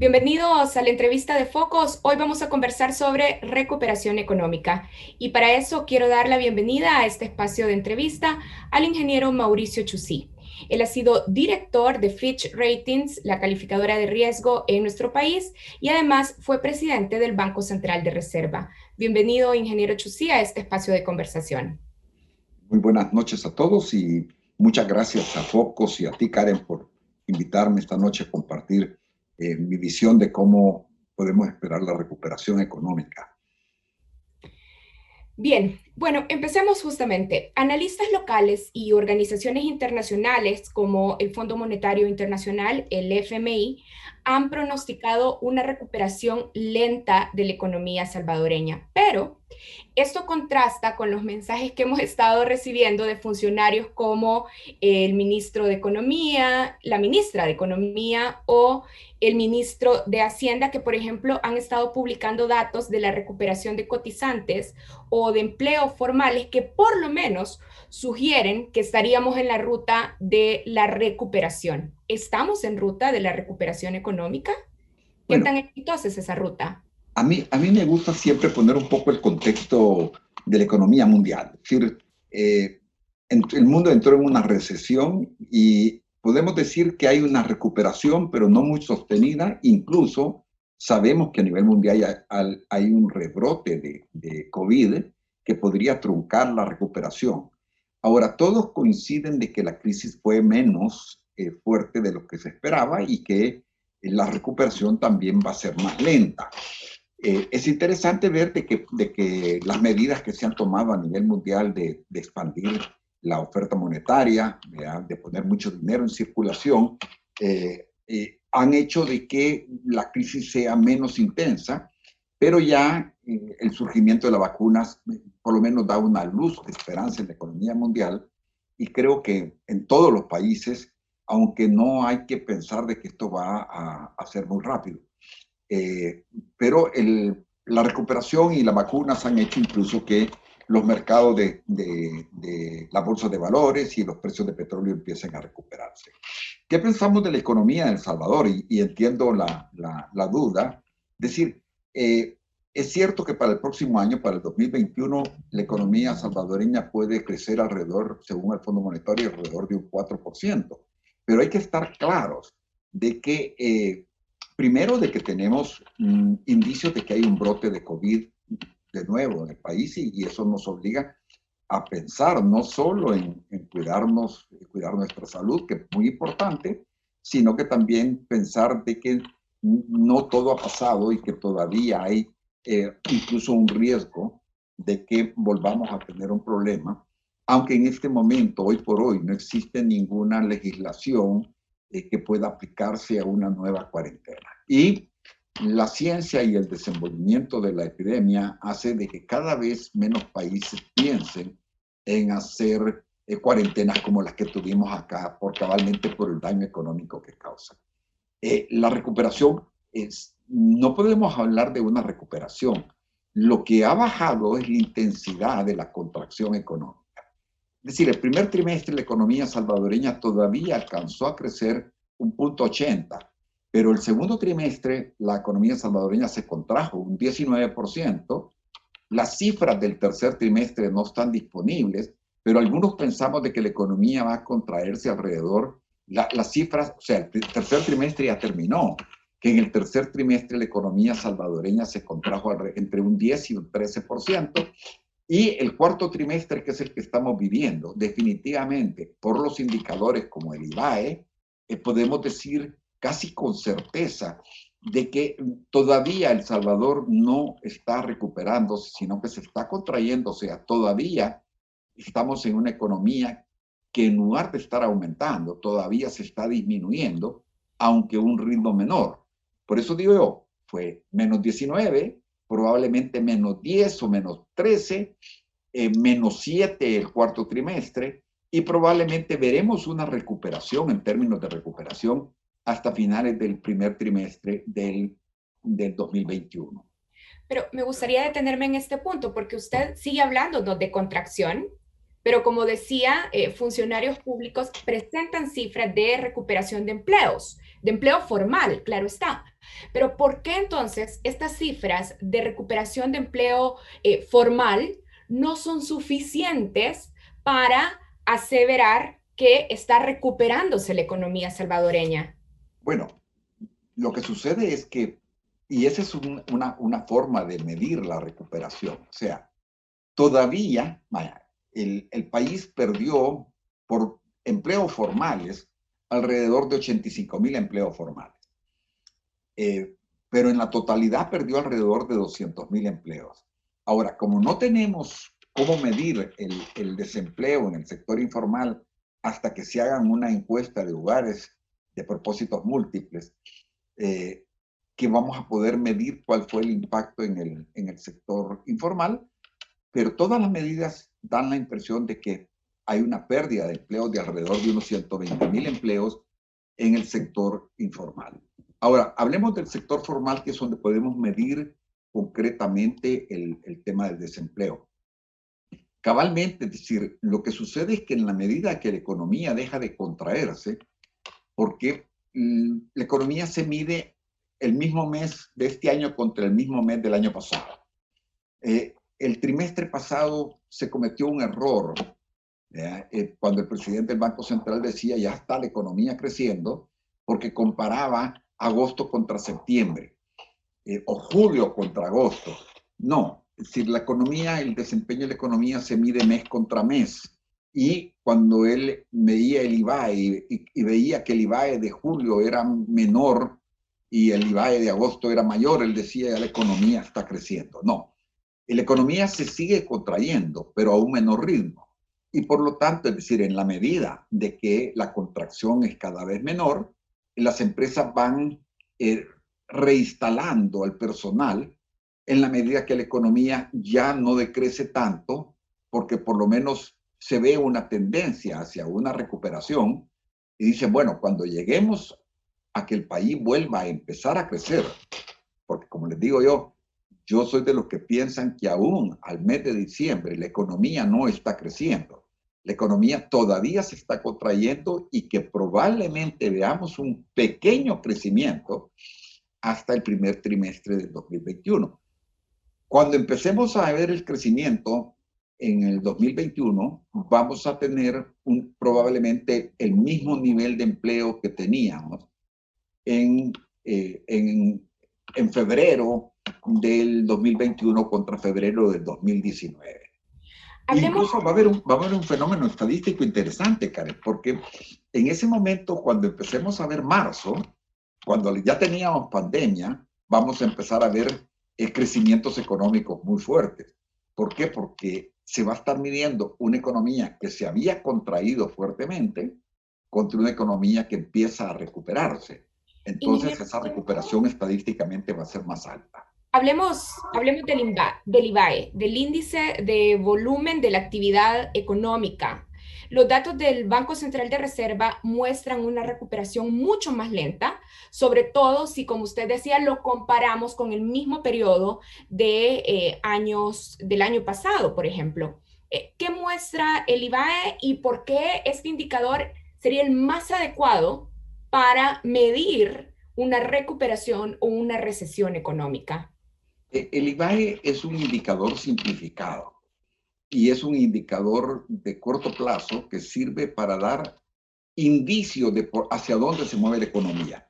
Bienvenidos a la entrevista de Focos. Hoy vamos a conversar sobre recuperación económica y para eso quiero dar la bienvenida a este espacio de entrevista al ingeniero Mauricio Chusí. Él ha sido director de Fitch Ratings, la calificadora de riesgo en nuestro país, y además fue presidente del Banco Central de Reserva. Bienvenido, ingeniero Chusí, a este espacio de conversación. Muy buenas noches a todos y muchas gracias a Focos y a ti, Karen, por invitarme esta noche a compartir mi visión de cómo podemos esperar la recuperación económica. Bien, bueno, empecemos justamente. Analistas locales y organizaciones internacionales como el Fondo Monetario Internacional, el FMI, han pronosticado una recuperación lenta de la economía salvadoreña, pero esto contrasta con los mensajes que hemos estado recibiendo de funcionarios como el ministro de Economía, la ministra de Economía o el ministro de Hacienda, que por ejemplo han estado publicando datos de la recuperación de cotizantes o de empleos formales que por lo menos sugieren que estaríamos en la ruta de la recuperación. ¿Estamos en ruta de la recuperación económica? ¿Qué Bueno, tan exitosa es esa ruta? a mí me gusta siempre poner un poco el contexto de la economía mundial. Es decir, el mundo entró en una recesión y podemos decir que hay una recuperación, pero no muy sostenida. Incluso sabemos que a nivel mundial hay un rebrote de COVID que podría truncar la recuperación. Ahora, todos coinciden de que la crisis fue menos fuerte de lo que se esperaba y que la recuperación también va a ser más lenta. Es interesante ver de que las medidas que se han tomado a nivel mundial de expandir la oferta monetaria, de poner mucho dinero en circulación, han hecho de que la crisis sea menos intensa, pero ya el surgimiento de las vacunas por lo menos da una luz de esperanza en la economía mundial y creo que en todos los países, aunque no hay que pensar de que esto va a ser muy rápido. Eh, pero la recuperación y las vacunas han hecho incluso que los mercados de la bolsa de valores y los precios de petróleo empiecen a recuperarse. ¿Qué pensamos de la economía de El Salvador? Y entiendo la duda. Es decir, es cierto que para el próximo año, para el 2021, la economía salvadoreña puede crecer alrededor, según el Fondo Monetario, alrededor de un 4%. Pero hay que estar claros de que primero, de que tenemos indicios de que hay un brote de COVID de nuevo en el país y eso nos obliga a pensar no solo en cuidarnos, cuidar nuestra salud, que es muy importante, sino que también pensar de que no todo ha pasado y que todavía hay incluso un riesgo de que volvamos a tener un problema, aunque en este momento, hoy por hoy, no existe ninguna legislación que pueda aplicarse a una nueva cuarentena. Y la ciencia y el desenvolvimiento de la epidemia hace de que cada vez menos países piensen en hacer cuarentenas como las que tuvimos acá, cabalmente por el daño económico que causa. La recuperación no podemos hablar de una recuperación. Lo que ha bajado es la intensidad de la contracción económica. Es decir, el primer trimestre la economía salvadoreña todavía alcanzó a crecer 1,80, pero el segundo trimestre la economía salvadoreña se contrajo un 19%. Las cifras del tercer trimestre no están disponibles, pero algunos pensamos de que la economía va a contraerse alrededor, las cifras, o sea, el tercer trimestre ya terminó, que en el tercer trimestre la economía salvadoreña se contrajo entre un 10 y un 13%, y el cuarto trimestre, que es el que estamos viviendo, definitivamente, por los indicadores como el IBAE, podemos decir casi con certeza de que todavía El Salvador no está recuperándose, sino que se está contrayendo. O sea, todavía estamos en una economía que en lugar de estar aumentando, todavía se está disminuyendo, aunque a un ritmo menor. Por eso digo yo, fue menos 19, probablemente menos 10 o menos 13, menos 7 el cuarto trimestre, y probablemente veremos una recuperación en términos de recuperación hasta finales del primer trimestre del 2021. Pero me gustaría detenerme en este punto porque usted sigue hablando de contracción, pero como decía, funcionarios públicos presentan cifras de recuperación de empleo formal, claro está. Pero ¿por qué entonces estas cifras de recuperación de empleo formal no son suficientes para aseverar que está recuperándose la economía salvadoreña? Bueno, lo que sucede es que, y esa es una forma de medir la recuperación, o sea, todavía, vaya, el país perdió por empleos formales alrededor de 85,000 empleos formales. Pero en la totalidad perdió alrededor de 200,000 empleos. Ahora, como no tenemos cómo medir el desempleo en el sector informal hasta que se hagan una encuesta de hogares de propósitos múltiples, que vamos a poder medir cuál fue el impacto en el sector informal, pero todas las medidas dan la impresión de que hay una pérdida de empleos de alrededor de unos 120,000 empleos en el sector informal. Ahora, hablemos del sector formal, que es donde podemos medir concretamente el tema del desempleo. Cabalmente, es decir, lo que sucede es que en la medida que la economía deja de contraerse, porque la economía se mide el mismo mes de este año contra el mismo mes del año pasado. El trimestre pasado se cometió un error, cuando el presidente del Banco Central decía ya está la economía creciendo, porque comparaba agosto contra septiembre, o julio contra agosto. No, es decir, la economía, el desempeño de la economía se mide mes contra mes. Y cuando él veía el IVAE y veía que el IVAE de julio era menor y el IVAE de agosto era mayor, él decía ya la economía está creciendo. No, la economía se sigue contrayendo, pero a un menor ritmo. Y por lo tanto, es decir, en la medida de que la contracción es cada vez menor, las empresas van reinstalando al personal en la medida que la economía ya no decrece tanto, porque por lo menos se ve una tendencia hacia una recuperación y dicen, bueno, cuando lleguemos a que el país vuelva a empezar a crecer, porque como les digo yo soy de los que piensan que aún al mes de diciembre la economía no está creciendo. La economía todavía se está contrayendo y que probablemente veamos un pequeño crecimiento hasta el primer trimestre del 2021. Cuando empecemos a ver el crecimiento en el 2021, vamos a tener probablemente el mismo nivel de empleo que teníamos en, en febrero del 2021 contra febrero del 2019. Hablemos. Incluso va a haber un fenómeno estadístico interesante, Karen, porque en ese momento, cuando empecemos a ver marzo, cuando ya teníamos pandemia, vamos a empezar a ver crecimientos económicos muy fuertes. ¿Por qué? Porque se va a estar midiendo una economía que se había contraído fuertemente contra una economía que empieza a recuperarse. Entonces, esa recuperación estadísticamente va a ser más alta. Hablemos del IVAE, del índice de volumen de la actividad económica. Los datos del Banco Central de Reserva muestran una recuperación mucho más lenta, sobre todo si, como usted decía, lo comparamos con el mismo periodo de años del año pasado, por ejemplo. ¿Qué muestra el IVAE y por qué este indicador sería el más adecuado para medir una recuperación o una recesión económica? El IVAE es un indicador simplificado y es un indicador de corto plazo que sirve para dar indicios de hacia dónde se mueve la economía.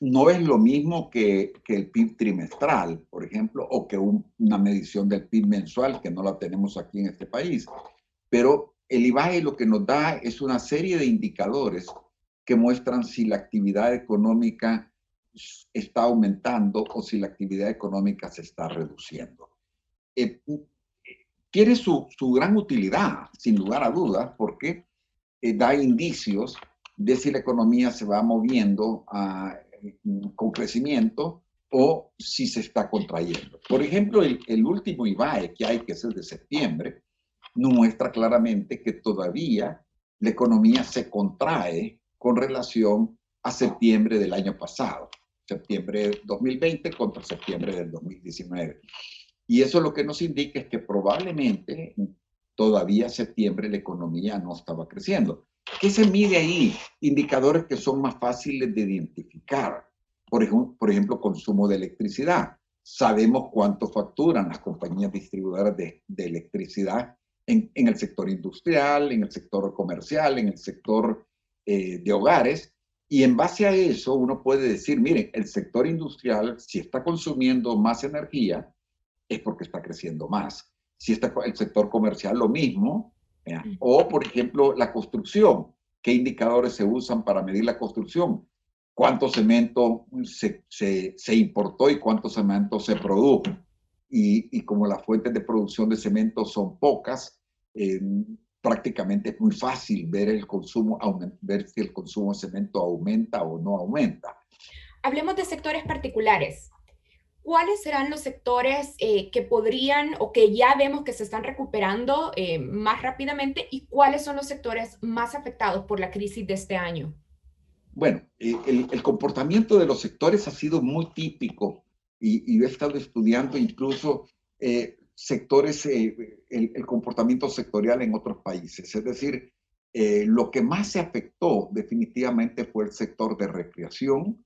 No es lo mismo que el PIB trimestral, por ejemplo, o que una medición del PIB mensual, que no la tenemos aquí en este país. Pero el IVAE lo que nos da es una serie de indicadores que muestran si la actividad económica está aumentando o si la actividad económica se está reduciendo. Tiene su gran utilidad, sin lugar a dudas, porque da indicios de si la economía se va moviendo con crecimiento o si se está contrayendo. Por ejemplo, el último IVAE que hay, que es el de septiembre, nos muestra claramente que todavía la economía se contrae con relación a septiembre del año pasado, septiembre de 2020 contra septiembre del 2019. Y eso lo que nos indica es que probablemente todavía en septiembre la economía no estaba creciendo. ¿Qué se mide ahí? Indicadores que son más fáciles de identificar. Por ejemplo, consumo de electricidad. Sabemos cuánto facturan las compañías distribuidoras de electricidad en el sector industrial, en el sector comercial, en el sector de hogares. Y en base a eso uno puede decir, miren, el sector industrial, si está consumiendo más energía, es porque está creciendo más. Si está el sector comercial, lo mismo. O, por ejemplo, la construcción. ¿Qué indicadores se usan para medir la construcción? ¿Cuánto cemento se importó y cuánto cemento se produjo? Y como las fuentes de producción de cemento son pocas, prácticamente es muy fácil ver el consumo, ver si el consumo de cemento aumenta o no aumenta. Hablemos de sectores particulares. ¿Cuáles serán los sectores que podrían o que ya vemos que se están recuperando más rápidamente y cuáles son los sectores más afectados por la crisis de este año? Bueno, el comportamiento de los sectores ha sido muy típico y he estado estudiando incluso sectores, el comportamiento sectorial en otros países. Es decir, lo que más se afectó definitivamente fue el sector de recreación,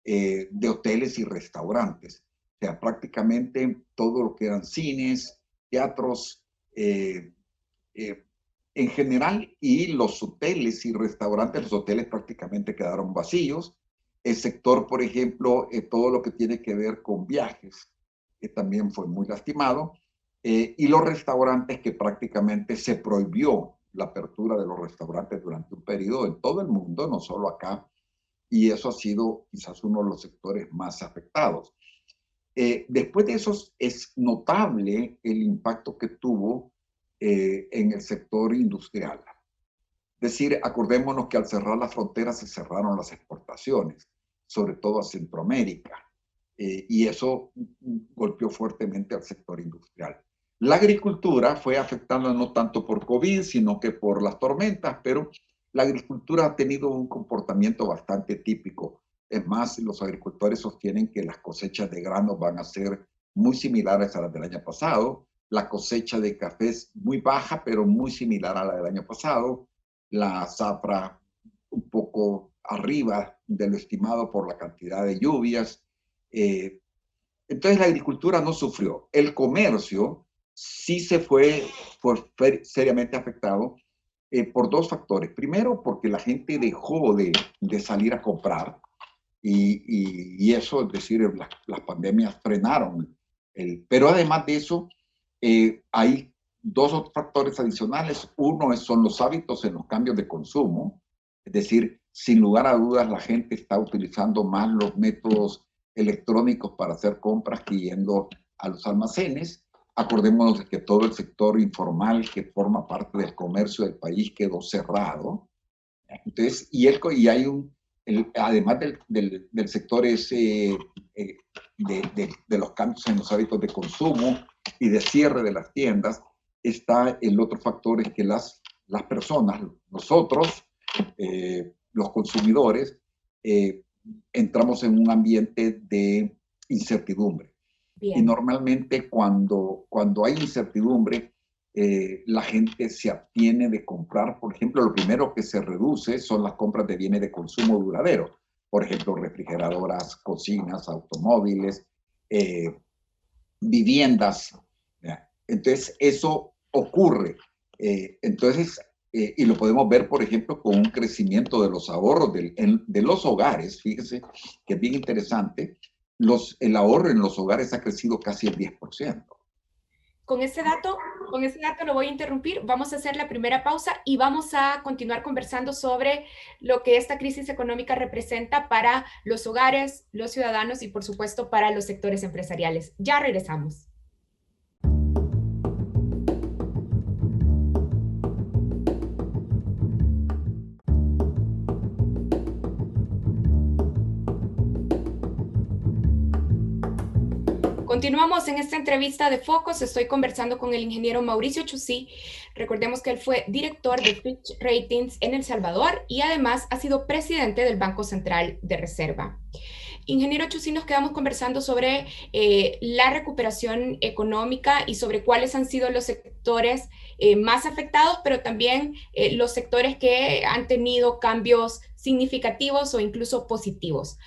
de hoteles y restaurantes. O sea, prácticamente todo lo que eran cines, teatros, eh, en general, y los hoteles y restaurantes, los hoteles prácticamente quedaron vacíos. El sector, por ejemplo, todo lo que tiene que ver con viajes, que también fue muy lastimado, y los restaurantes, que prácticamente se prohibió la apertura de los restaurantes durante un periodo en todo el mundo, no solo acá, y eso ha sido quizás uno de los sectores más afectados. Después de eso es notable el impacto que tuvo en el sector industrial. Es decir, acordémonos que al cerrar las fronteras se cerraron las exportaciones, sobre todo a Centroamérica, y eso golpeó fuertemente al sector industrial. La agricultura fue afectada no tanto por COVID, sino que por las tormentas, pero la agricultura ha tenido un comportamiento bastante típico. Es más, los agricultores sostienen que las cosechas de granos van a ser muy similares a las del año pasado. La cosecha de café es muy baja, pero muy similar a la del año pasado. La zafra un poco arriba de lo estimado por la cantidad de lluvias. Entonces la agricultura no sufrió. El comercio sí fue seriamente afectado por dos factores. Primero, porque la gente dejó de salir a comprar y eso, es decir, las pandemias frenaron. Pero además de eso, hay dos otros factores adicionales. Uno son los hábitos en los cambios de consumo. Es decir, sin lugar a dudas, la gente está utilizando más los métodos electrónicos para hacer compras que yendo a los almacenes. Acordémonos de que todo el sector informal que forma parte del comercio del país quedó cerrado. Entonces, y hay además del sector ese, de los cambios en los hábitos de consumo y de cierre de las tiendas, está el otro factor, es que las personas, nosotros, los consumidores, entramos en un ambiente de incertidumbre. Y Bien. normalmente cuando hay incertidumbre, la gente se abstiene de comprar. Por ejemplo, lo primero que se reduce son las compras de bienes de consumo duradero. Por ejemplo, refrigeradoras, cocinas, automóviles, viviendas. Entonces, eso ocurre. Y lo podemos ver, por ejemplo, con un crecimiento de los ahorros de los hogares. Fíjese que es bien interesante. El ahorro en los hogares ha crecido casi el 10%. Con ese dato lo voy a interrumpir. Vamos a hacer la primera pausa y vamos a continuar conversando sobre lo que esta crisis económica representa para los hogares, los ciudadanos y, por supuesto, para los sectores empresariales. Ya regresamos. Continuamos en esta entrevista de Focus. Estoy conversando con el ingeniero Mauricio Chusí. Recordemos que él fue director de Fitch Ratings en El Salvador y además ha sido presidente del Banco Central de Reserva. Ingeniero Chusí, nos quedamos conversando sobre la recuperación económica y sobre cuáles han sido los sectores más afectados, pero también los sectores que han tenido cambios significativos o incluso positivos.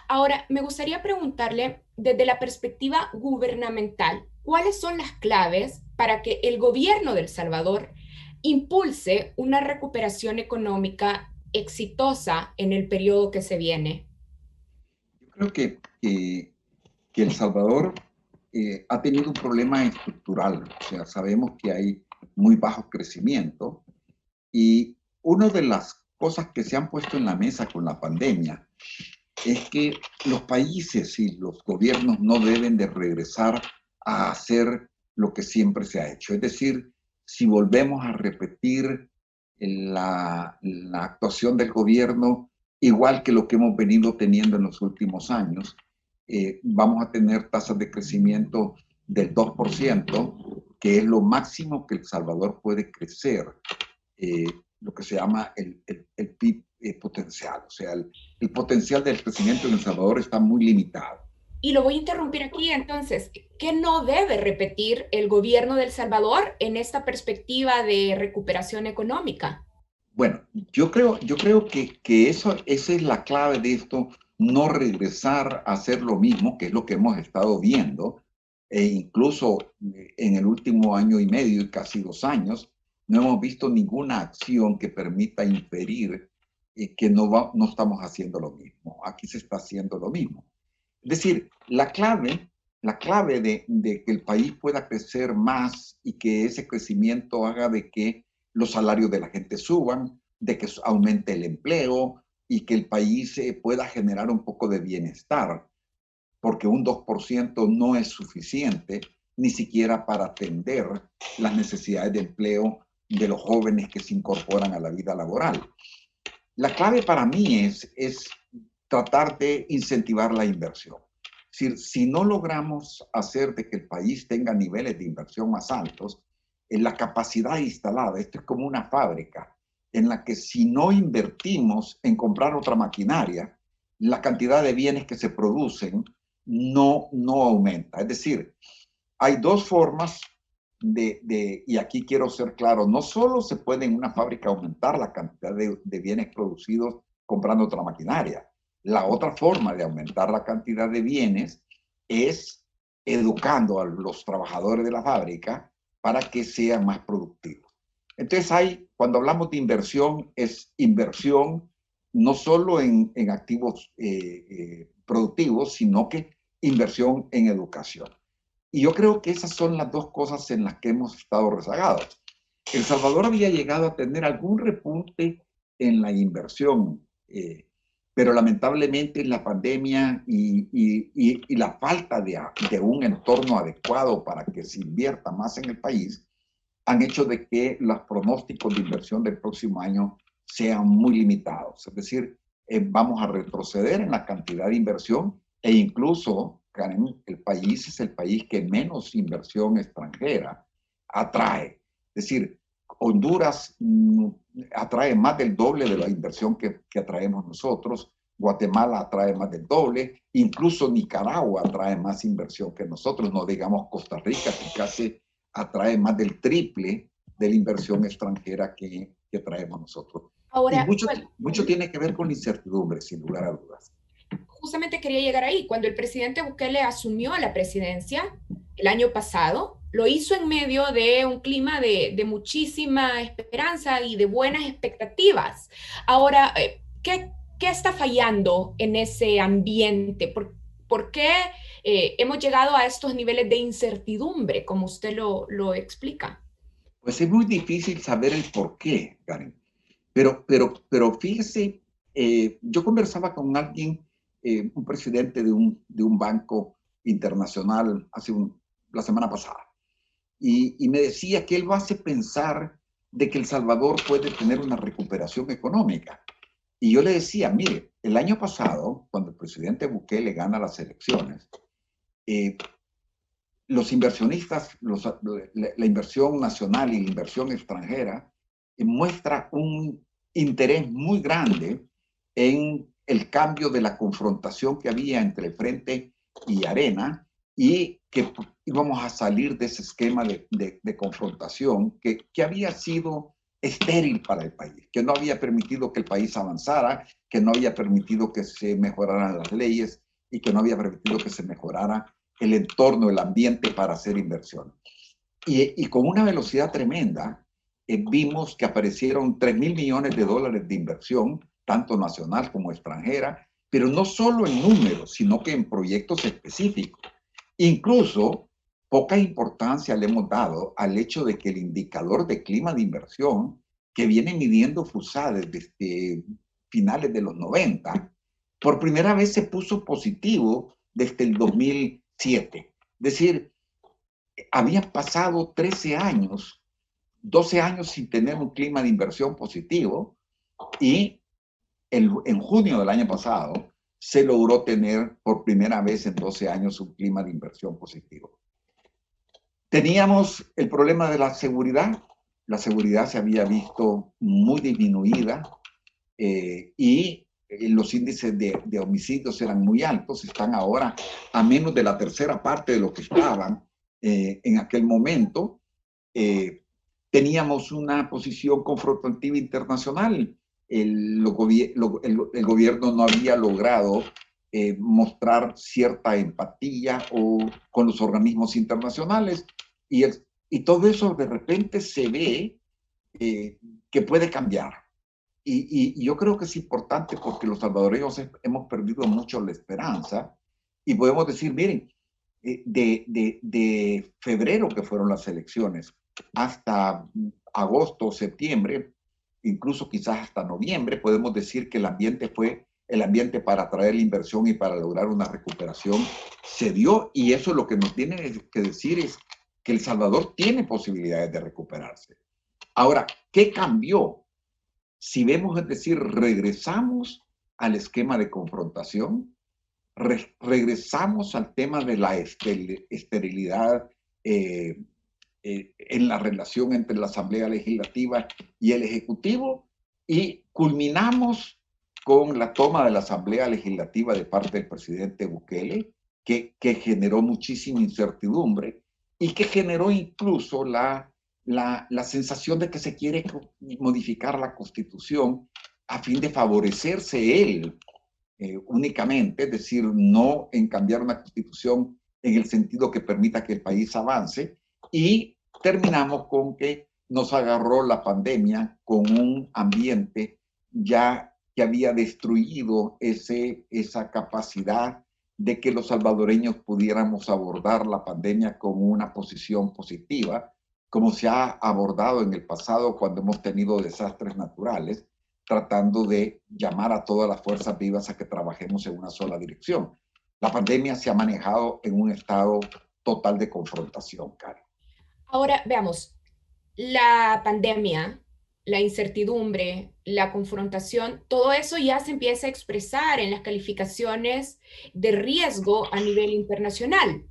Ahora, me gustaría preguntarle, desde la perspectiva gubernamental, ¿cuáles son las claves para que el gobierno de El Salvador impulse una recuperación económica exitosa en el periodo que se viene? Yo creo que El Salvador ha tenido un problema estructural. O sea, sabemos que hay muy bajo crecimiento y una de las cosas que se han puesto en la mesa con la pandemia es que los países y los gobiernos no deben de regresar a hacer lo que siempre se ha hecho. Es decir, si volvemos a repetir la actuación del gobierno igual que lo que hemos venido teniendo en los últimos años, vamos a tener tasas de crecimiento del 2%, que es lo máximo que El Salvador puede crecer, eh, lo que se llama el PIB potencial. O sea, el potencial del crecimiento en El Salvador está muy limitado. Y lo voy a interrumpir aquí entonces. ¿Qué no debe repetir el gobierno de El Salvador en esta perspectiva de recuperación económica? Bueno, yo creo que esa es la clave de esto, no regresar a hacer lo mismo, que es lo que hemos estado viendo, e incluso en el último año y medio y casi 2 años, no hemos visto ninguna acción que permita inferir que no estamos haciendo lo mismo. Aquí se está haciendo lo mismo. Es decir, la clave de que el país pueda crecer más y que ese crecimiento haga de que los salarios de la gente suban, de que aumente el empleo y que el país pueda generar un poco de bienestar, porque un 2% no es suficiente ni siquiera para atender las necesidades de empleo de los jóvenes que se incorporan a la vida laboral. La clave para mí es tratar de incentivar la inversión. Es decir, si no logramos hacer de que el país tenga niveles de inversión más altos, en la capacidad instalada, esto es como una fábrica, en la que si no invertimos en comprar otra maquinaria, la cantidad de bienes que se producen no aumenta. Es decir, hay dos formas y aquí quiero ser claro, no solo se puede en una fábrica aumentar la cantidad de bienes producidos comprando otra maquinaria. La otra forma de aumentar la cantidad de bienes es educando a los trabajadores de la fábrica para que sean más productivos. Entonces cuando hablamos de inversión, es inversión no solo en activos productivos, sino que inversión en educación. Y yo creo que esas son las dos cosas en las que hemos estado rezagados. El Salvador había llegado a tener algún repunte en la inversión, pero lamentablemente la pandemia y la falta de un entorno adecuado para que se invierta más en el país han hecho de que los pronósticos de inversión del próximo año sean muy limitados. Es decir, vamos a retroceder en la cantidad de inversión e incluso, Karen, el país es el país que menos inversión extranjera atrae. Es decir, Honduras atrae más del doble de la inversión que atraemos nosotros. Guatemala atrae más del doble, incluso Nicaragua atrae más inversión que nosotros, no digamos Costa Rica, que casi atrae más del triple de la inversión extranjera que traemos nosotros. Y Ahora, mucho tiene que ver con la incertidumbre, sin lugar a dudas. justamente quería llegar ahí. Cuando el presidente Bukele asumió la presidencia el año pasado, lo hizo en medio de un clima de muchísima esperanza y de buenas expectativas. Ahora, ¿qué está fallando en ese ambiente? ¿Por qué hemos llegado a estos niveles de incertidumbre, como usted lo explica? Pues es muy difícil saber el por qué, Karen. Pero fíjese, yo conversaba con alguien, un presidente de un banco internacional la semana pasada, y me decía que él lo hace pensar de que El Salvador puede tener una recuperación económica. Y yo le decía, mire, el año pasado, cuando el presidente Bukele gana las elecciones, eh, los inversionistas, la inversión nacional y la inversión extranjera muestra un interés muy grande en el cambio de la confrontación que había entre Frente y Arena, y que íbamos a salir de ese esquema de confrontación que había sido estéril para el país, que no había permitido que el país avanzara, que no había permitido que se mejoraran las leyes y que no había permitido que se mejorara el entorno, el ambiente para hacer inversión. Y con una velocidad tremenda, vimos que aparecieron 3.000 millones de dólares de inversión, tanto nacional como extranjera, pero no solo en números, sino que en proyectos específicos. Incluso, poca importancia le hemos dado al hecho de que el indicador de clima de inversión, que viene midiendo FUSA desde finales de los 90, por primera vez se puso positivo desde el 2007. Es decir, habían pasado 13 años, 12 años sin tener un clima de inversión positivo, y en junio del año pasado se logró tener por primera vez en 12 años un clima de inversión positivo. Teníamos el problema de la seguridad. La seguridad se había visto muy disminuida, y los índices de homicidios eran muy altos, están ahora a menos de la tercera parte de lo que estaban en aquel momento. Teníamos una posición confrontativa internacional. El gobierno no había logrado mostrar cierta empatía con los organismos internacionales, y todo eso de repente se ve que puede cambiar. Y yo creo que es importante porque los salvadoreños hemos perdido mucho la esperanza, y podemos decir, miren, de febrero, que fueron las elecciones, hasta agosto, septiembre, incluso quizás hasta noviembre, podemos decir que el ambiente fue el ambiente para atraer la inversión y para lograr una recuperación se dio, y eso lo que nos tiene que decir es que El Salvador tiene posibilidades de recuperarse. Ahora, ¿qué cambió? Si vemos, es decir, regresamos al esquema de confrontación, regresamos al tema de la esterilidad en la relación entre la Asamblea Legislativa y el Ejecutivo, y culminamos con la toma de la Asamblea Legislativa de parte del presidente Bukele, que generó muchísima incertidumbre y que generó incluso la sensación de que se quiere modificar la Constitución a fin de favorecerse él únicamente, es decir, no en cambiar una Constitución en el sentido que permita que el país avance. Y terminamos con que nos agarró la pandemia con un ambiente ya que había destruido esa capacidad de que los salvadoreños pudiéramos abordar la pandemia con una posición positiva, como se ha abordado en el pasado cuando hemos tenido desastres naturales, tratando de llamar a todas las fuerzas vivas a que trabajemos en una sola dirección. La pandemia se ha manejado en un estado total de confrontación, Karen. Ahora, veamos, la pandemia, la incertidumbre, la confrontación, todo eso ya se empieza a expresar en las calificaciones de riesgo a nivel internacional.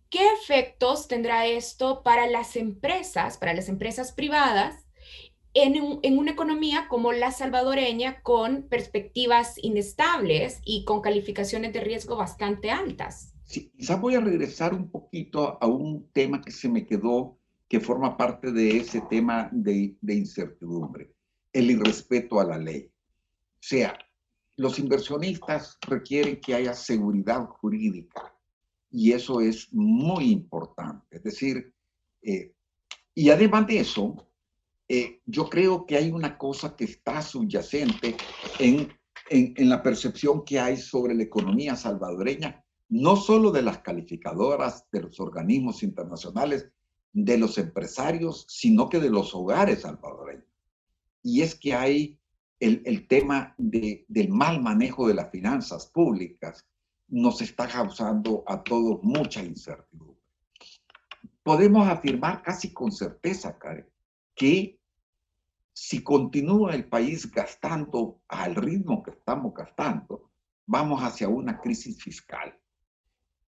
¿Qué efectos tendrá esto para las empresas privadas, en una economía como la salvadoreña, con perspectivas inestables y con calificaciones de riesgo bastante altas? Sí, quizás voy a regresar un poquito a un tema que se me quedó, que forma parte de ese tema de incertidumbre, el irrespeto a la ley. O sea, los inversionistas requieren que haya seguridad jurídica, y eso es muy importante. Es decir, y además de eso, yo creo que hay una cosa que está subyacente en la percepción que hay sobre la economía salvadoreña, no solo de las calificadoras, de los organismos internacionales, de los empresarios, sino que de los hogares salvadoreños. Y es que hay el tema del mal manejo de las finanzas públicas, nos está causando a todos mucha incertidumbre. Podemos afirmar casi con certeza, Karen, que si continúa el país gastando al ritmo que estamos gastando, vamos hacia una crisis fiscal.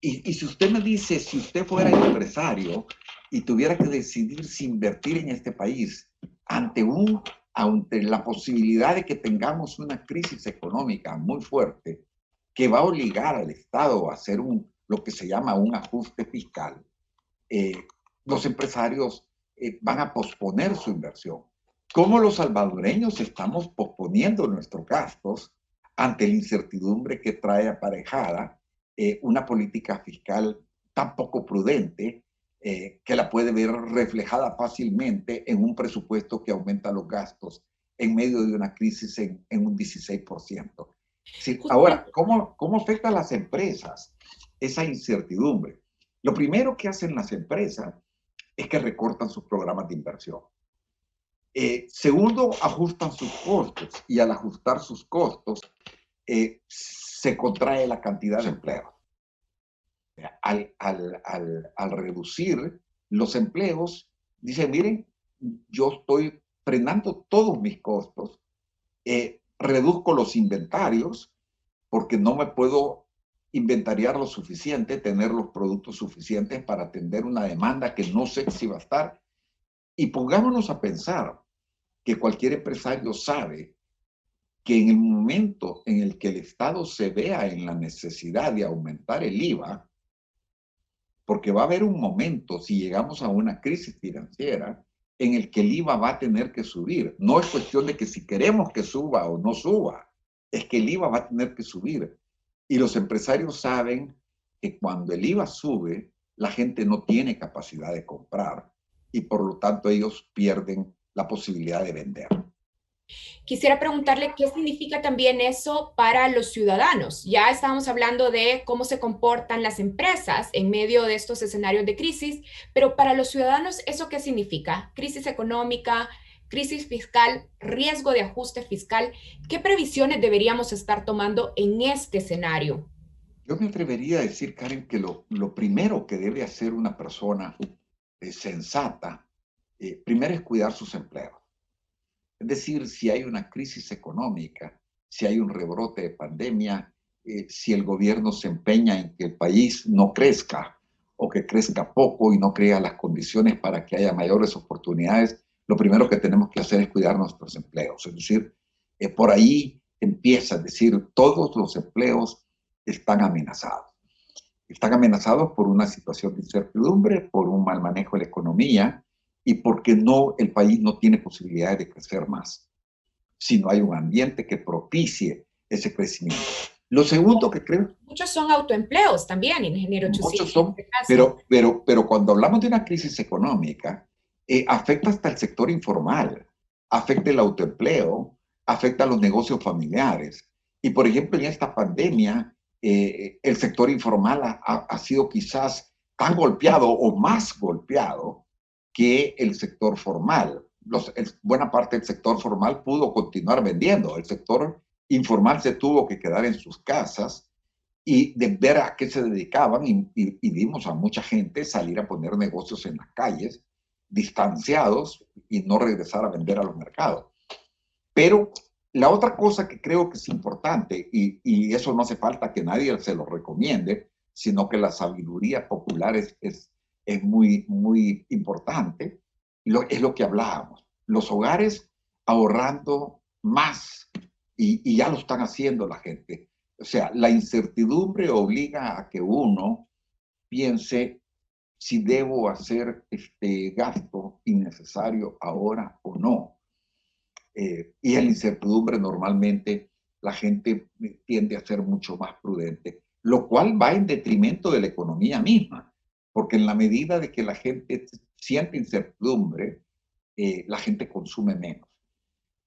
Y si usted me dice, si usted fuera empresario y tuviera que decidir si invertir en este país ante ante la posibilidad de que tengamos una crisis económica muy fuerte que va a obligar al Estado a hacer lo que se llama un ajuste fiscal, eh, los empresarios van a posponer su inversión. Como los salvadoreños estamos posponiendo nuestros gastos ante la incertidumbre que trae aparejada una política fiscal tan poco prudente que la puede ver reflejada fácilmente en un presupuesto que aumenta los gastos en medio de una crisis en un 16%. Sí, ahora, Justamente, ¿cómo afecta a las empresas esa incertidumbre? Lo primero que hacen las empresas es que recortan sus programas de inversión. Segundo, ajustan sus costos y al ajustar sus costos se contrae la cantidad de empleos. Al reducir los empleos, dicen, miren, yo estoy frenando todos mis costos, reduzco los inventarios porque no me puedo inventariar lo suficiente, tener los productos suficientes para atender una demanda que no sé si va a estar. Y pongámonos a pensar que cualquier empresario sabe que en el momento en el que el Estado se vea en la necesidad de aumentar el IVA, porque va a haber un momento, si llegamos a una crisis financiera, en el que el IVA va a tener que subir. No es cuestión de que si queremos que suba o no suba, es que el IVA va a tener que subir. Y los empresarios saben que cuando el IVA sube, la gente no tiene capacidad de comprar y por lo tanto ellos pierden la posibilidad de vender. quisiera preguntarle qué significa también eso para los ciudadanos. Ya estábamos hablando de cómo se comportan las empresas en medio de estos escenarios de crisis, pero para los ciudadanos, ¿eso qué significa? Crisis económica, crisis fiscal, riesgo de ajuste fiscal. ¿Qué previsiones deberíamos estar tomando en este escenario? Yo me atrevería a decir, Karen, que lo primero que debe hacer una persona sensata, primero es cuidar sus empleos. Es decir, si hay una crisis económica, si hay un rebrote de pandemia, si el gobierno se empeña en que el país no crezca o que crezca poco y no crea las condiciones para que haya mayores oportunidades, lo primero que tenemos que hacer es cuidar nuestros empleos. Es decir, por ahí empieza, es decir, todos los empleos están amenazados. Están amenazados por una situación de incertidumbre, por un mal manejo de la economía y porque el país no tiene posibilidades de crecer más, si no hay un ambiente que propicie ese crecimiento. Lo segundo que creo, Muchos son autoempleos también, ingeniero muchos Chusí, en son, este caso. pero cuando hablamos de una crisis económica, afecta hasta el sector informal, afecta el autoempleo, afecta a los negocios familiares. Y por ejemplo, en esta pandemia, el sector informal ha sido quizás tan golpeado o más golpeado que el sector formal. Buena parte del sector formal pudo continuar vendiendo. El sector informal se tuvo que quedar en sus casas y de ver a qué se dedicaban y vimos a mucha gente salir a poner negocios en las calles, distanciados y no regresar a vender a los mercados. Pero la otra cosa que creo que es importante, y eso no hace falta que nadie se lo recomiende, sino que la sabiduría popular es muy, muy importante, es lo que hablábamos. Los hogares ahorrando más, y ya lo están haciendo la gente. O sea, la incertidumbre obliga a que uno piense si debo hacer este gasto innecesario ahora o no. Y en la incertidumbre normalmente la gente tiende a ser mucho más prudente, lo cual va en detrimento de la economía misma, porque en la medida de que la gente siente incertidumbre, la gente consume menos.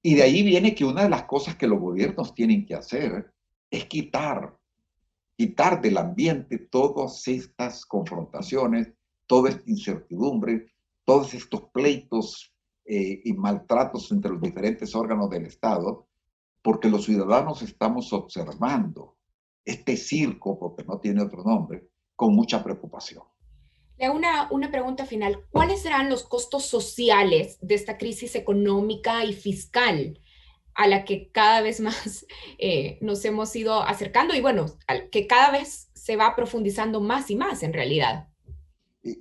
Y de ahí viene que una de las cosas que los gobiernos tienen que hacer es quitar del ambiente todas estas confrontaciones, toda esta incertidumbre, todos estos pleitos y maltratos entre los diferentes órganos del Estado, porque los ciudadanos estamos observando este circo, porque no tiene otro nombre, con mucha preocupación. Le hago una pregunta final. ¿Cuáles serán los costos sociales de esta crisis económica y fiscal a la que cada vez más nos hemos ido acercando y bueno, que cada vez se va profundizando más y más en realidad?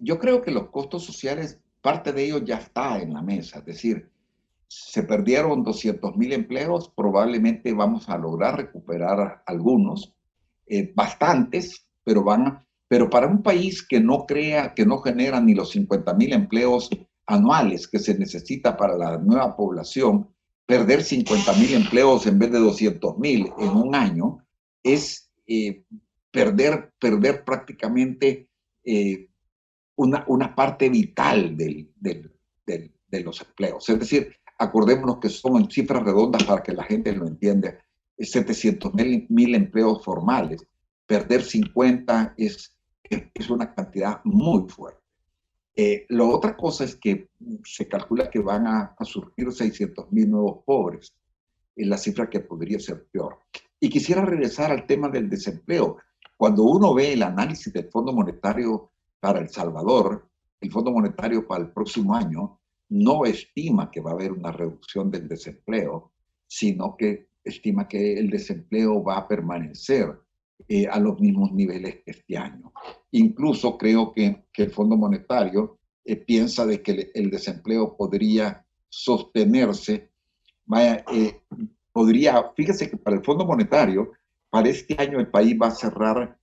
Yo creo que los costos sociales, parte de ellos ya está en la mesa, es decir, se perdieron 200.000 empleos, probablemente vamos a lograr recuperar algunos, bastantes, pero para un país que no crea, que no genera ni los 50.000 empleos anuales que se necesita para la nueva población, perder 50.000 empleos en vez de 200.000 en un año es perder prácticamente una parte vital de los empleos. Es decir, acordémonos que son en cifras redondas para que la gente lo entienda, 700.000 empleos formales. Perder 50 es una cantidad muy fuerte. La otra cosa es que se calcula que van a surgir 600.000 nuevos pobres, es la cifra que podría ser peor. Y quisiera regresar al tema del desempleo. Cuando uno ve el análisis del Fondo Monetario para El Salvador, el Fondo Monetario para el próximo año no estima que va a haber una reducción del desempleo, sino que estima que el desempleo va a permanecer a los mismos niveles que este año. Incluso creo que el Fondo Monetario piensa de que el desempleo podría sostenerse. Fíjese que para el Fondo Monetario, para este año el país va a cerrar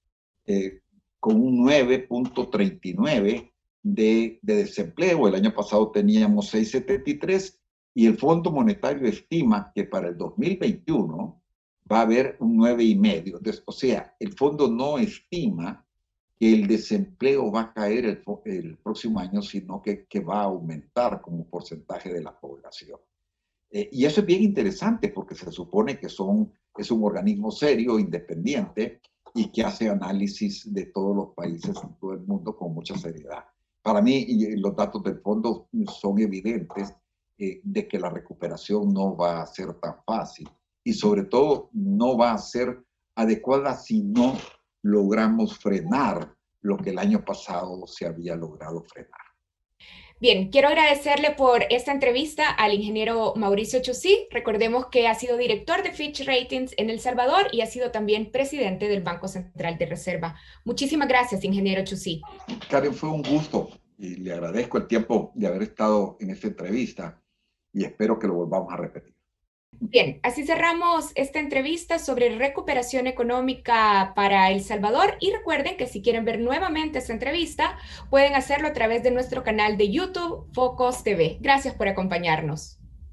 con un 9.39 de desempleo. El año pasado teníamos 6.73 y el Fondo Monetario estima que para el 2021 va a haber un 9,5. O sea, el fondo no estima que el desempleo va a caer el próximo año, sino que va a aumentar como porcentaje de la población. Y eso es bien interesante porque se supone que es un organismo serio, independiente y que hace análisis de todos los países en todo el mundo con mucha seriedad. Para mí, los datos del fondo son evidentes de que la recuperación no va a ser tan fácil y sobre todo no va a ser adecuada si no logramos frenar lo que el año pasado se había logrado frenar. Bien, quiero agradecerle por esta entrevista al ingeniero Mauricio Chusí. Recordemos que ha sido director de Fitch Ratings en El Salvador y ha sido también presidente del Banco Central de Reserva. Muchísimas gracias, ingeniero Chusí. Karen, fue un gusto y le agradezco el tiempo de haber estado en esta entrevista y espero que lo volvamos a repetir. Bien, así cerramos esta entrevista sobre recuperación económica para El Salvador y recuerden que si quieren ver nuevamente esta entrevista, pueden hacerlo a través de nuestro canal de YouTube, Focos TV. Gracias por acompañarnos.